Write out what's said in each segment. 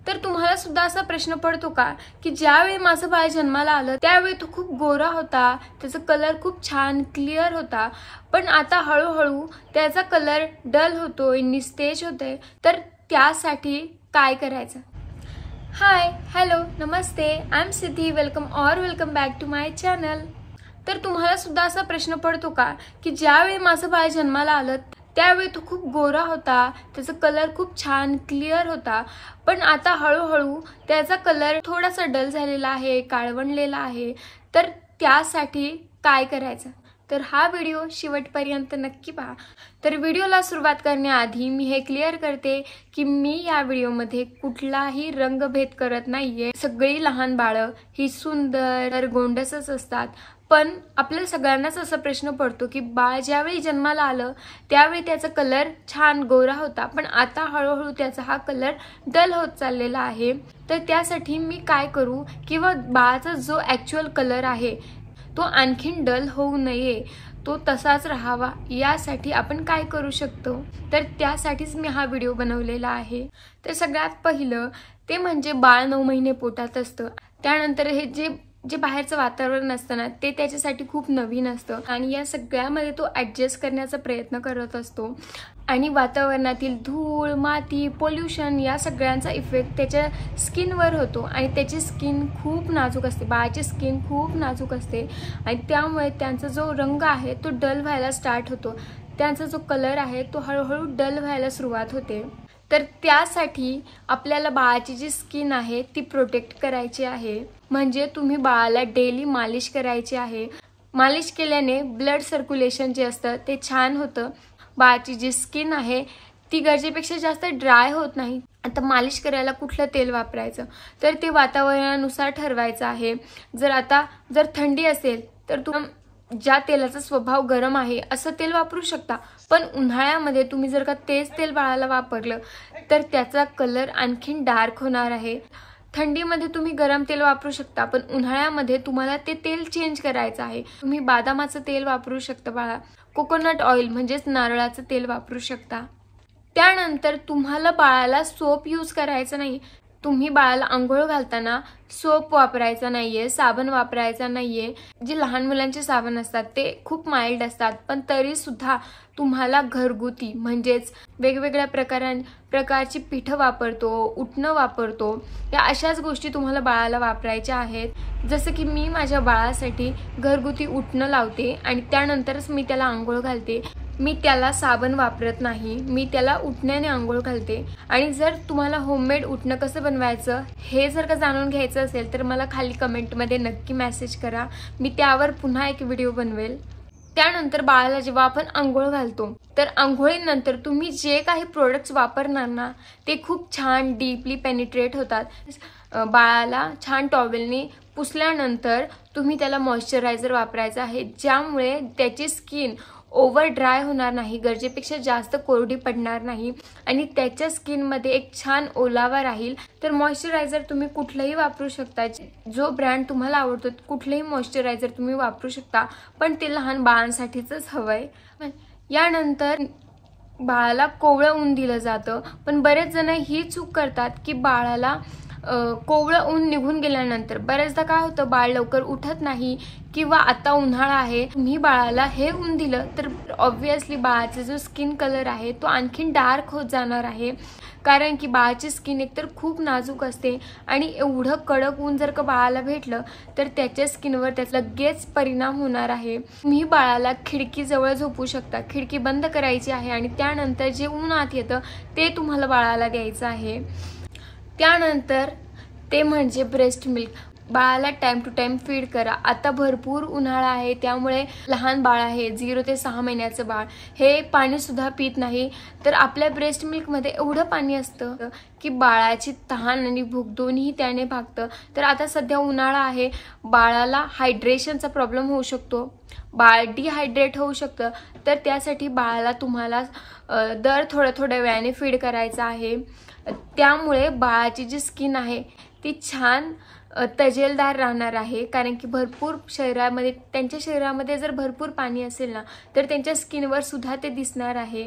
तर तुम्हाला सुद्धा असा प्रश्न पडतो का की ज्यावेळी माझं बाळ जन्माला आलं त्यावेळी तो खूप गोरा होता, त्याचा कलर खूप छान क्लिअर होता, पण आता हळूहळू त्याचा कलर डल होतोय, निस्तेज होतोय, तर त्यासाठी काय करायचं? हाय, हॅलो, नमस्ते, I am Siddhi. Welcome back to my channel. तर तुम्हाला सुद्धा असा प्रश्न पडतो का की ज्यावेळी माझं बाळ जन्माला आलं त्यावेळी तो खूप गोरा होता, त्याचा कलर खूप छान क्लिअर होता, पण आता हळूहळू त्याचा कलर थोडासा डल झालेला आहे, काळवंडलेला आहे, तर त्यासाठी काय करायचं? तर हा व्हिडिओ शेवटपर्यंत नक्की पहा. तर व्हिडिओला सुरुवात करण्याआधी मी हे क्लिअर करते की मी या व्हिडिओमध्ये कुठलाही रंगभेद करत नाहीये. सगळी लहान बाळं ही सुंदर गोंडसच असतात, पण आपल्याला सगळ्यांनाच असा प्रश्न पडतो की बाळ ज्यावेळी जन्माला आलं त्यावेळी त्याचा कलर छान गोरा होता, पण आता हळूहळू त्याचा हा कलर डल होत चाललेला आहे. तर त्यासाठी मी काय करू किंवा बाळाचा जो ॲक्च्युअल कलर आहे तो आणखीन डल होऊ नये, तो तसाच राहावा, यासाठी आपण काय करू शकतो? तर त्यासाठीच मी हा व्हिडिओ बनवलेला आहे. तर सगळ्यात पहिलं ते म्हणजे बाळ 9 महिने पोटात असतं, त्यानंतर हे जे बाहेरचं वातावरण असतं ना ते त्याच्यासाठी खूप नवीन असतं आणि या सगळ्यामध्ये तो ॲडजस्ट करण्याचा प्रयत्न करत असतो आणि वातावरणातील धूळ, माती, पोल्युशन या सगळ्यांचा इफेक्ट त्याच्या स्किनवर होतो आणि त्याची स्किन खूप नाजूक असते, बाळाची स्किन खूप नाजूक असते आणि त्यामुळे त्यांचा जो रंग आहे तो डल व्हायला स्टार्ट होतो, त्यांचा जो कलर आहे तो हळूहळू डल व्हायला सुरुवात होते. तर त्यासाठी आपल्याला बाळाची जी स्किन आहे ती प्रोटेक्ट करायची आहे, म्हणजे तुम्ही बाळाला डेली मालिश करायची आहे. मालिश केल्याने ब्लड सर्क्युलेशन जे असतं ते छान होतं, बाळाची जी स्किन आहे ती गरजेपेक्षा जास्त ड्राय होत नाही. आता मालिश करायला कुठलं तेल वापरायचं तर ते वातावरणानुसार ठरवायचं आहे. जर थंडी असेल तर तुम्ही ज्या तेलाचा स्वभाव गरम आहे असं तेल वापरू शकता, पण उन्हाळ्यामध्ये तुम्ही जर का तेच तेल बाळाला वापरलं तर त्याचा कलर आणखीन डार्क होणार आहे. थंडीमध्ये तुम्ही गरम तेल वापरू शकता, पण उन्हाळ्यामध्ये तुम्हाला ते तेल चेंज करायचं आहे. तुम्ही बदामाचं तेल वापरू शकता बाळा, कोकोनट ऑइल म्हणजेच नारळाचं तेल वापरू शकता. त्यानंतर तुम्हाला बाळाला सोप यूज करायचं नाही. तुम्ही बाळाला आंघोळ घालताना सोप वापरायचा नाहीये, साबण वापरायचा नाहीये. जे लहान मुलांचे साबण असतात ते खूप माइल्ड असतात, पण तरी सुद्धा तुम्हाला घरगुती म्हणजेच वेगवेगळ्या प्रकारची पीठं वापरतो, उटणं वापरतो, या अशाच गोष्टी तुम्हाला बाळाला वापरायच्या आहेत. जसं की मी माझ्या बाळासाठी घरगुती उटणं लावते आणि त्यानंतरच मी त्याला आंघोळ घालते. मी त्याला साबण वापरत नाही, मी त्याला उटण्याने आंघोळ घालते. आणि जर तुम्हाला होममेड उटणं कसं बनवायचं हे जर का जाणून घ्यायचं असेल तर मला खाली कमेंटमध्ये नक्की मेसेज करा, मी त्यावर पुन्हा एक व्हिडिओ बनवेल. त्यानंतर बाळाला जेव्हा आपण आंघोळ घालतो तर आंघोळीनंतर तुम्ही जे काही प्रोडक्ट्स वापरणार ना ते खूप छान डीपली पेनिट्रेट होतात. बाळाला छान टॉवेलने पुसल्यानंतर तुम्ही त्याला मॉइश्चरायझर वापरायचं आहे, ज्यामुळे त्याची स्किन ओव्हर ड्राय होणार नाही, गरजेपेक्षा जास्त कोरडी पडणार नाही आणि त्याच्या स्किनमध्ये एक छान ओलावा राहील. तर मॉइश्चरायझर तुम्ही कुठलंही वापरू शकता, जो ब्रँड तुम्हाला आवडतो कुठलंही मॉइश्चरायझर तुम्ही वापरू शकता, पण ते लहान बाळांसाठीच हवंय. यानंतर बाळाला कोवळं ऊन दिलं जातं, पण बरेच जण ही चूक करतात की बाळाला कोवळं ऊन निघून गेल्यानंतर बऱ्याचदा काय होतं, बाळ लवकर उठत नाही किंवा आता उन्हाळा आहे, तुम्ही बाळाला हे ऊन दिलं तर ऑब्व्हियसली बाळाचा जो स्किन कलर आहे तो आणखीन डार्क होत जाणार आहे, कारण की बाळाची स्किन एकतर खूप नाजूक असते आणि एवढं कडक ऊन जर का बाळाला भेटलं तर त्याच्या स्किनवर त्याचा लगेच परिणाम होणार आहे. तुम्ही बाळाला खिडकीजवळ झोपू शकता, खिडकी बंद करायची आहे आणि त्यानंतर जे ऊन आत येतं ते तुम्हाला बाळाला द्यायचं आहे. त्यानंतर ते म्हणजे ब्रेस्ट मिल्क. बाळाला टाइम टू टाइम फीड करा. आता भरपूर उन्हाळा आहे, त्यामुळे लहान बाळ आहे 0 ते 6 महिन्याचं बाळ हे पाणी सुद्धा पित नाही, तर आपल्या ब्रेस्ट मिल्कमध्ये एवढं पाणी असतं की बाळाची तहान आणि भूक दोन्ही त्याने भागतं. तर आता सध्या उन्हाळा आहे, बाळाला हायड्रेशनचा प्रॉब्लेम होऊ शकतो, बाळ डिहायड्रेट होऊ शकतं, तर त्यासाठी बाळाला तुम्हाला दर थोड्या वेळाने फीड करायचं आहे. त्यामुळे बाळाची जी स्किन आहे ती छान तजेलदार राहणार आहे, कारण की त्यांच्या शरीरामध्ये जर भरपूर पाणी असेल ना तर त्यांच्या स्किनवर सुद्धा ते दिसणार आहे.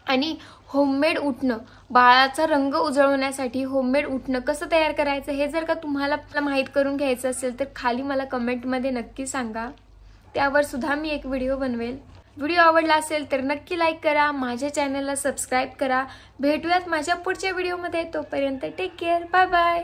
आणि होममेड उटणं, बाळाचा रंग उजळवण्यासाठी होममेड उटणं कसं तयार करायचं हे जर का तुम्हाला माहीत करून घ्यायचं असेल तर खाली मला कमेंटमध्ये नक्की सांगा. त्यावर सुद्धा मी एक व्हिडिओ बनवेल. व्हिडिओ आवडला असेल तर नक्की लाईक करा, माझ्या चॅनलला सबस्क्राईब करा. भेटूयात माझ्या पुढच्या व्हिडिओमध्ये. तोपर्यंत टेक केअर, बाय बाय.